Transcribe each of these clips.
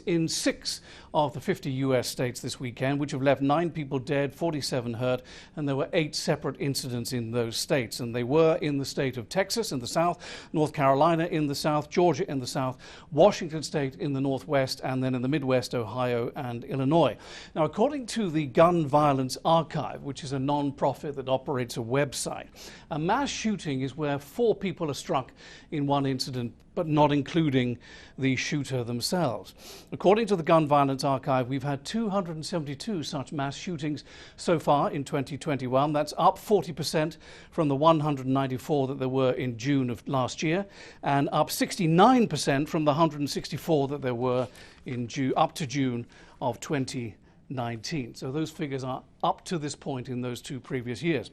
in 6 of the 50 US states this weekend, which have left 9 people dead, 47 hurt, and there were 8 separate incidents in those states. And they were in the state of Texas in the south, North Carolina in the south, Georgia in the south, Washington state in the northwest, and then in the Midwest, Ohio and Illinois. Now, according to the Gun Violence Archive, which is a non-profit that operates a website, a mass shooting is where 4 people are struck in one incident, but not including the shooter themselves. According to the Gun Violence Archive, we've had 272 such mass shootings so far in 2021. That's up 40% from the 194 that there were in June of last year, and up 69% from the 164 that there were in up to June of 2019. So those figures are up to this point in those 2 previous years.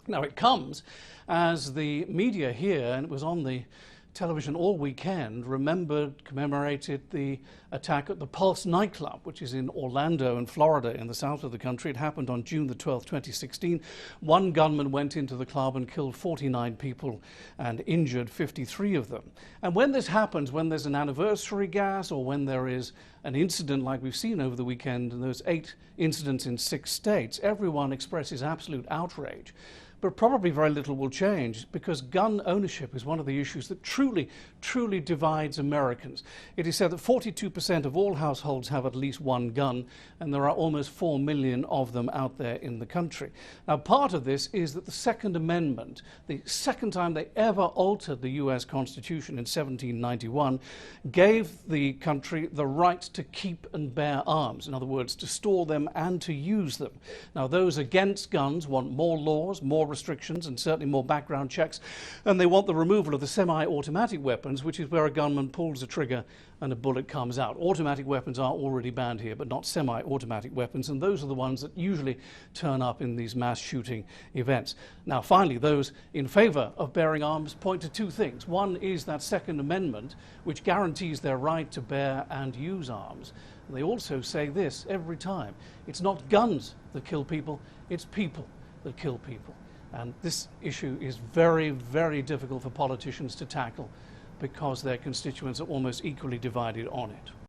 Now, it comes as the media here, and it was on the television all weekend, commemorated the attack at the Pulse nightclub, which is in Orlando in Florida in the south of the country. It happened on June the 12th, 2016. One gunman went into the club and killed 49 people and injured 53 of them. And when this happens, when there's an anniversary gas or when there is an incident like we've seen over the weekend, and there's 8 incidents in 6 states, everyone expresses absolute outrage. But probably very little will change, because gun ownership is one of the issues that truly divides Americans. It is said that 42% of all households have at least one gun, and there are almost 4 million of them out there in the country. Now, part of this is that the Second Amendment, the second time they ever altered the US Constitution in 1791, gave the country the right to keep and bear arms. In other words, to store them and to use them. Now, those against guns want more laws, more restrictions, and certainly more background checks, and they want the removal of the semi-automatic weapons, which is where a gunman pulls the trigger and a bullet comes out. Automatic weapons are already banned here, but not semi-automatic weapons, and those are the ones that usually turn up in these mass shooting events. Now, finally, those in favor of bearing arms point to 2 things. One is that Second Amendment, which guarantees their right to bear and use arms. They also say this every time: it's not guns that kill people, it's people that kill people. And this issue is very, very difficult for politicians to tackle, because their constituents are almost equally divided on it.